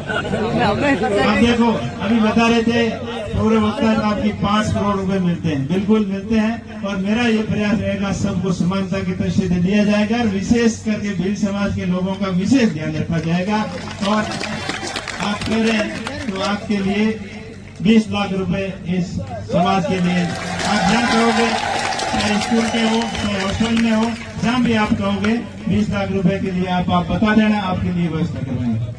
आप देखो, अभी बता रहे थे पूरे वक्त आपकी 5 करोड़ रुपए मिलते हैं, बिल्कुल मिलते हैं। और मेरा ये प्रयास रहेगा सबको समानता की दृष्टि से दिया जाएगा और विशेष करके भील समाज के लोगों का विशेष ध्यान रखा जाएगा। और आप कह रहे हैं तो आपके लिए 20 लाख रुपए इस समाज के लिए आप जहाँ कहोगे, चाहे स्कूल के हो चाहे हॉस्टल में हो, जहाँ भी आप कहोगे 20 लाख रुपए के लिए आप बता देना, आपके लिए व्यवस्था करवाएंगे।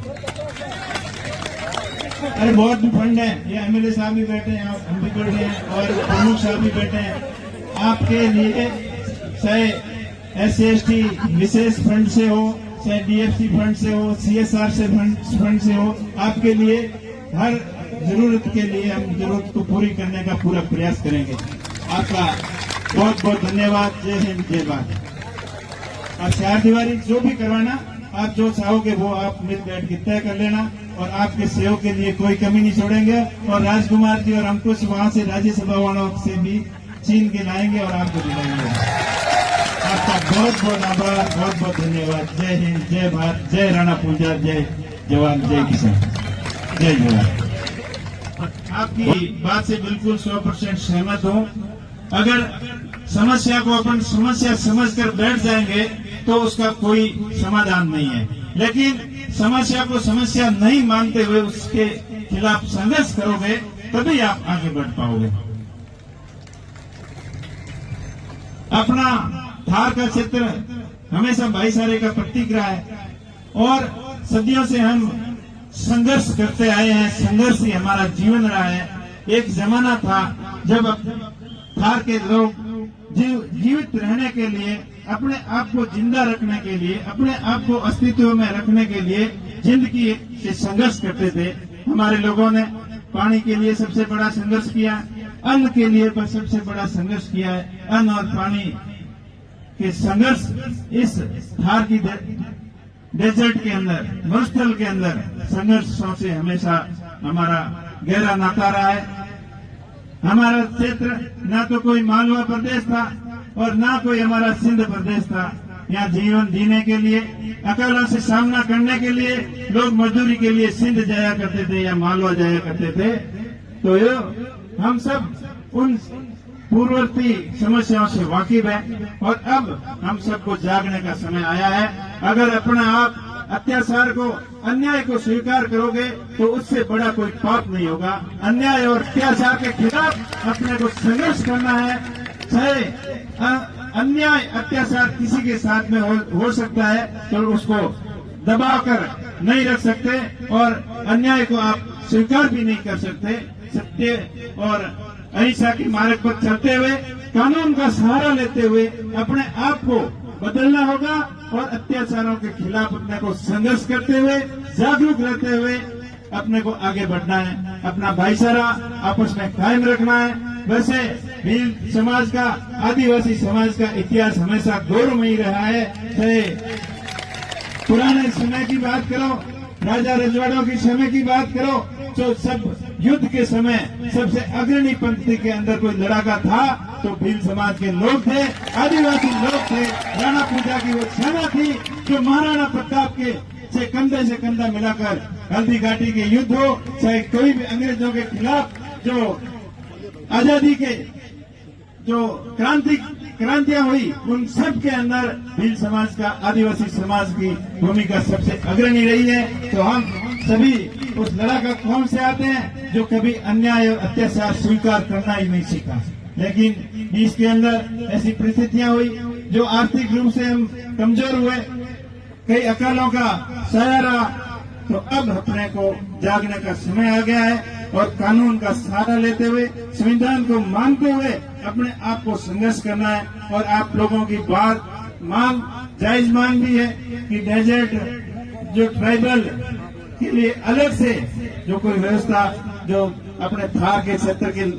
अरे बहुत भी फंड है, ये एमएलए साहब भी बैठे हैं, हम भी बैठे हैं और प्रमुख साहब भी बैठे हैं। आपके लिए चाहे SC/ST विशेष फंड से हो, चाहे DFC फंड से हो, CSR से फंड से हो, आपके लिए हर जरूरत के लिए हम जरूरत को पूरी करने का पूरा प्रयास करेंगे। आपका बहुत बहुत धन्यवाद। जय हिंद, जय भारत। और 4 दीवारी जो भी करवाना, आप जो चाहोगे वो आप मिल बैठ के तय कर लेना और आपके सहयोग के लिए कोई कमी नहीं छोड़ेंगे। और राजकुमार जी और अंकुश वहां से राज्यसभा वालों से भी छीन के लाएंगे और आपको दिलाएंगे। आपका बहुत बहुत आभार, बहुत बहुत धन्यवाद। जय हिंद, जय भारत, जय राणा पूजा, जय जवान, जय किसान, जय जवान। आपकी बात से बिल्कुल 100% सहमत हूँ। अगर समस्या को अपन समस्या समझकर बैठ जाएंगे तो उसका कोई समाधान नहीं है, लेकिन समस्या को समस्या नहीं मानते हुए उसके खिलाफ संघर्ष करोगे तभी आप आगे बढ़ पाओगे। अपना धार का क्षेत्र हमेशा भाईचारे का प्रतीक रहा है और सदियों से हम संघर्ष करते आए हैं, संघर्ष ही हमारा जीवन रहा है। एक जमाना था जब धार के लोग जीवित रहने के लिए, अपने आप को जिंदा रखने के लिए, अपने आप को अस्तित्व में रखने के लिए जिंदगी से संघर्ष करते थे। हमारे लोगों ने पानी के लिए सबसे बड़ा संघर्ष किया, अन्न के लिए सबसे बड़ा संघर्ष किया है। अन्न और पानी के संघर्ष इस धार की डेजर्ट के अंदर, मरुस्थल के अंदर संघर्षों से हमेशा हमारा गहरा नाता रहा है। हमारा क्षेत्र ना तो कोई मालवा प्रदेश था और ना कोई हमारा सिंध प्रदेश था। यहाँ जीवन जीने के लिए, अकालों से सामना करने के लिए लोग मजदूरी के लिए सिंध जाया करते थे या मालवा जाया करते थे। तो हम सब उन पूर्ववर्ती समस्याओं से वाकिफ है और अब हम सबको जागने का समय आया है। अगर अपना आप अत्याचार को, अन्याय को स्वीकार करोगे तो उससे बड़ा कोई पाप नहीं होगा। अन्याय और अत्याचार के खिलाफ अपने को संघर्ष करना है। चाहे अन्याय अत्याचार किसी के साथ में हो सकता है तो उसको दबाकर नहीं रख सकते और अन्याय को आप स्वीकार भी नहीं कर सकते। सत्य और अहिंसा के मार्ग पर चलते हुए, कानून का सहारा लेते हुए अपने आप को बदलना होगा और अत्याचारों के खिलाफ अपने को संघर्ष करते हुए, जागरूक रहते हुए अपने को आगे बढ़ना है। अपना भाईचारा आपस में कायम रखना है। वैसे भील समाज का, आदिवासी समाज का इतिहास हमेशा गौरवमयी रहा है। चाहे पुराने समय की बात करो, राजा रजवाड़ों के समय की बात करो, तो सब युद्ध के समय सबसे अग्रणी पंक्ति के अंदर कोई लड़ाका था तो भील समाज के लोग थे, आदिवासी लोग थे। राणा पूजा की वो सेना थी जो महाराणा प्रताप के से कंधा मिलाकर हल्दी घाटी के युद्ध हो, चाहे कोई भी अंग्रेजों के खिलाफ जो आजादी के जो क्रांतियां हुई, उन सब के अंदर भील समाज का, आदिवासी समाज की भूमिका सबसे अग्रणी रही है। तो हम सभी उस लड़ाका कौम से आते हैं जो कभी अन्याय और अत्याचार स्वीकार करना ही नहीं सीखा। लेकिन इसके अंदर ऐसी परिस्थितियां हुई जो आर्थिक रूप से हम कमजोर हुए, कई अकालों का सहारा। तो अब अपने को जागने का समय आ गया है और कानून का सहारा लेते हुए, संविधान को मानते हुए अपने आप को संघर्ष करना है। और आप लोगों की बात मांग, जायज मांग भी है कि डेजर्ट जो ट्राइबल के लिए अलग से जो कोई व्यवस्था, जो अपने थार के क्षेत्र के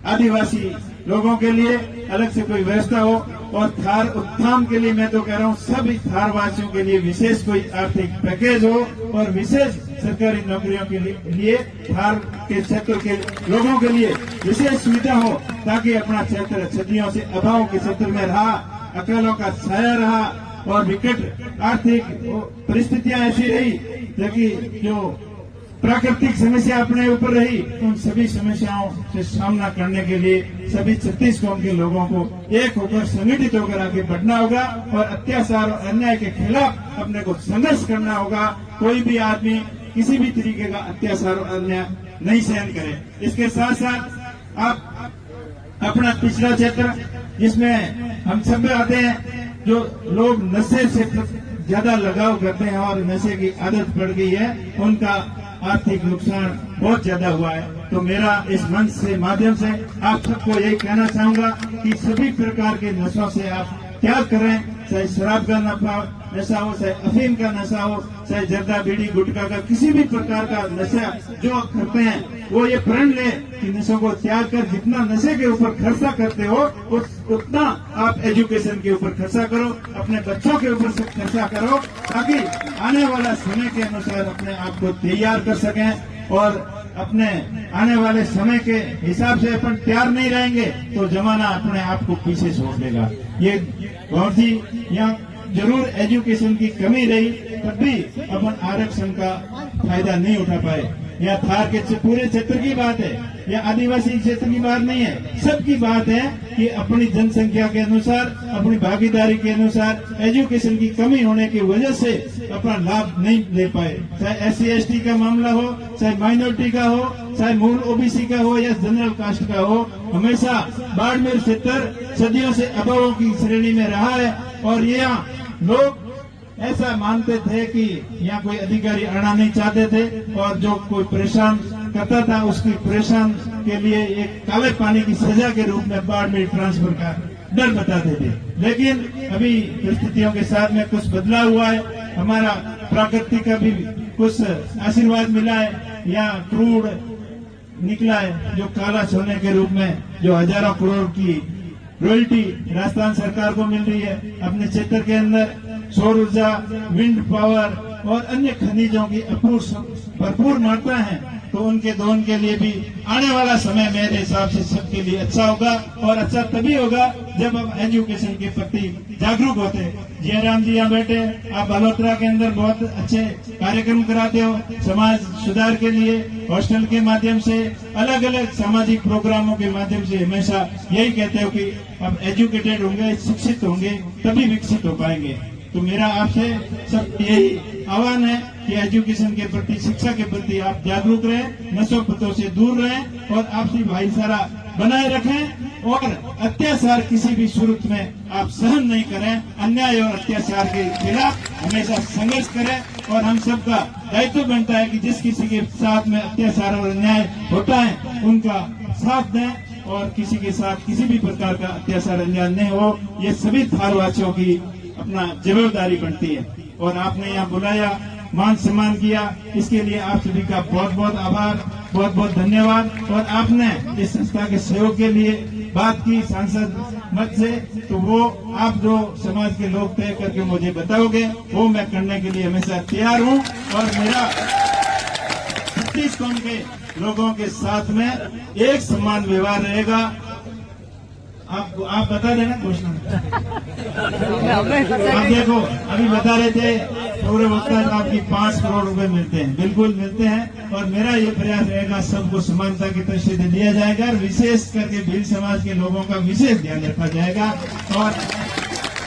आदिवासी लोगों के लिए अलग से कोई व्यवस्था हो। और थार उत्थान के लिए मैं तो कह रहा हूँ सभी थार वासियों के लिए विशेष कोई आर्थिक पैकेज हो और विशेष सरकारी नौकरियों के लिए थार के क्षेत्र के लोगों के लिए विशेष सुविधा हो, ताकि अपना क्षेत्र सदियों से अभाव के क्षेत्र में रहा, अकालों का छाया रहा और विकट आर्थिक परिस्थितियां ऐसी रही कि जो प्राकृतिक समस्या अपने ऊपर रही, उन सभी समस्याओं से सामना करने के लिए सभी 36 कौम के लोगों को एक होकर संगठित होकर आगे बढ़ना होगा और अत्याचार और अन्याय के खिलाफ अपने को संघर्ष करना होगा। कोई भी आदमी किसी भी तरीके का अत्याचार और अन्याय नहीं सहन करे। इसके साथ साथ आप अपना पिछड़ा क्षेत्र जिसमें हम सब आते हैं, जो लोग नशे से ज्यादा लगाव करते हैं और नशे की आदत पड़ गई है, उनका आर्थिक नुकसान बहुत ज्यादा हुआ है। तो मेरा इस मंच से माध्यम से आप सबको यही कहना चाहूंगा कि सभी प्रकार के नशों से आप त्याग करें, चाहे शराब का नशा हो, चाहे अफीम का नशा हो, चाहे जर्दा बीड़ी गुटखा का किसी भी प्रकार का नशा जो करते हैं, वो ये प्रण ले कि नशों को त्याग कर जितना नशे के ऊपर खर्चा करते हो उतना आप एजुकेशन के ऊपर खर्चा करो, अपने बच्चों के ऊपर खर्चा करो, ताकि आने वाला समय के अनुसार अपने आप को तैयार कर सकें। और अपने आने वाले समय के हिसाब से अपन तैयार नहीं रहेंगे तो जमाना अपने आप को पीछे छोड़ देगा। ये बहुत ही यहाँ जरूर एजुकेशन की कमी रही, तब भी अपन आरक्षण का फायदा नहीं उठा पाए। यह थार के पूरे क्षेत्र की बात है, यह आदिवासी क्षेत्र की बात नहीं है, सबकी बात है कि अपनी जनसंख्या के अनुसार, अपनी भागीदारी के अनुसार एजुकेशन की कमी होने की वजह से अपना लाभ नहीं ले पाए। चाहे SC/ST का मामला हो, चाहे माइनॉरिटी का हो, चाहे मूल OBC का हो या जनरल कास्ट का हो, हमेशा बाड़मेर क्षेत्र सदियों से अभावों की श्रेणी में रहा है। और यहाँ लोग ऐसा मानते थे कि यहाँ कोई अधिकारी आना नहीं चाहते थे, और जो कोई परेशान करता था उसकी परेशान के लिए एक काले पानी की सजा के रूप में बाड़मेर ट्रांसफर का डर बताते थे। लेकिन अभी परिस्थितियों के साथ में कुछ बदलाव हुआ है, हमारा प्रकृति का भी कुछ आशीर्वाद मिला है। यहाँ क्रूड निकला है जो काला सोने के रूप में, जो हजारों करोड़ की रॉयल्टी राजस्थान सरकार को मिल रही है। अपने क्षेत्र के अंदर सौर ऊर्जा, विंड पावर और अन्य खनिजों की भरपूर मात्रा है, तो उनके दोहन के लिए भी आने वाला समय मेरे हिसाब से सबके लिए अच्छा होगा। और अच्छा तभी होगा जब हम एजुकेशन के प्रति जागरूक होते हैं। जयराम जी यहाँ बैठे, आप बलोत्रा के अंदर बहुत अच्छे कार्यक्रम कराते हो समाज सुधार के लिए, हॉस्टल के माध्यम से, अलग अलग सामाजिक प्रोग्रामों के माध्यम से हमेशा यही कहते हो कि अब एजुकेटेड होंगे, शिक्षित होंगे, तभी विकसित हो पाएंगे। तो मेरा आपसे सब यही आह्वान है कि एजुकेशन के प्रति, शिक्षा के प्रति आप जागरूक रहें, नशों पतों से दूर रहें और आपसी भाईचारा बनाए रखें, और अत्याचार किसी भी सूरत में आप सहन नहीं करें। अन्याय और अत्याचार के खिलाफ हमेशा संघर्ष करें। और हम सबका दायित्व बनता है कि जिस किसी के साथ में अत्याचार और अन्याय होता है उनका साथ दें, और किसी के साथ किसी भी प्रकार का अत्याचार अन्याय नहीं हो, ये सभी थारवासियों की अपना जिम्मेदारी बनती है। और आपने यहाँ बुलाया, मान सम्मान किया, इसके लिए आप सभी का बहुत बहुत आभार, बहुत बहुत धन्यवाद। और आपने इस संस्था के सहयोग के लिए बात की सांसद मत से, तो वो आप जो समाज के लोग तय करके मुझे बताओगे वो मैं करने के लिए हमेशा तैयार हूँ। और मेरा 36 कौम के लोगों के साथ में एक समान व्यवहार रहेगा। आप बता देना क्वेश्चन। आप देखो, अभी बता रहे थे पूरे वक्त आपकी 5 करोड़ रुपए मिलते हैं, बिल्कुल मिलते हैं। और मेरा ये प्रयास रहेगा सबको समानता की दृष्टि से दिया जाएगा, और विशेष करके भील समाज के लोगों का विशेष ध्यान रखा जाएगा। और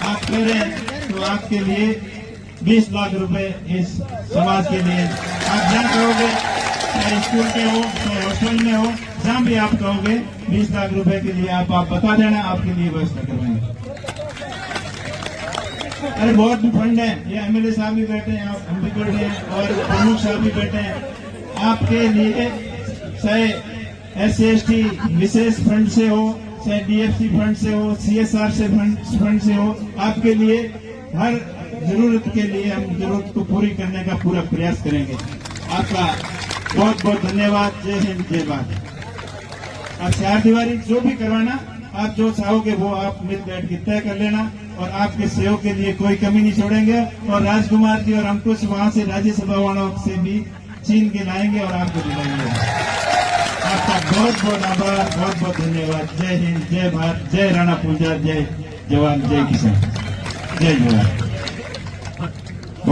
आप कह रहे हैं तो आपके लिए 20 लाख रुपए इस समाज के लिए आप जहाँ कहोगे, चाहे स्कूल के हो, चाहे हॉस्टल में हो, जहाँ भी आप कहोगे 20 लाख रुपए के लिए आप बता देना, आपके लिए व्यवस्था करवाएंगे। अरे बहुत भी फंड है, ये MLA साहब भी बैठे हैं, हम भी बैठे हैं, और प्रमुख साहब भी बैठे हैं। आपके लिए चाहे SC/ST विशेष फंड से हो, चाहे DFC फंड से हो, CSR से फंड से हो, आपके लिए हर जरूरत के लिए हम जरूरत को पूरी करने का पूरा प्रयास करेंगे। आपका बहुत बहुत धन्यवाद। जय हिंद, जय भारत। आप 4 दीवारी जो भी करवाना, आप जो चाहोगे वो आप मिल बैठ के तय कर लेना, और आपके सहयोग के लिए कोई कमी नहीं छोड़ेंगे। और राजकुमार जी और अंकुश वहां से राज्यसभा वालों से भी छीन के लाएंगे और आपको दिलाएंगे। आपका बहुत बहुत आभार, बहुत बहुत धन्यवाद। जय हिंद, जय भारत, जय राणा पूंजा, जय जवान, जय किसान, जय जवान।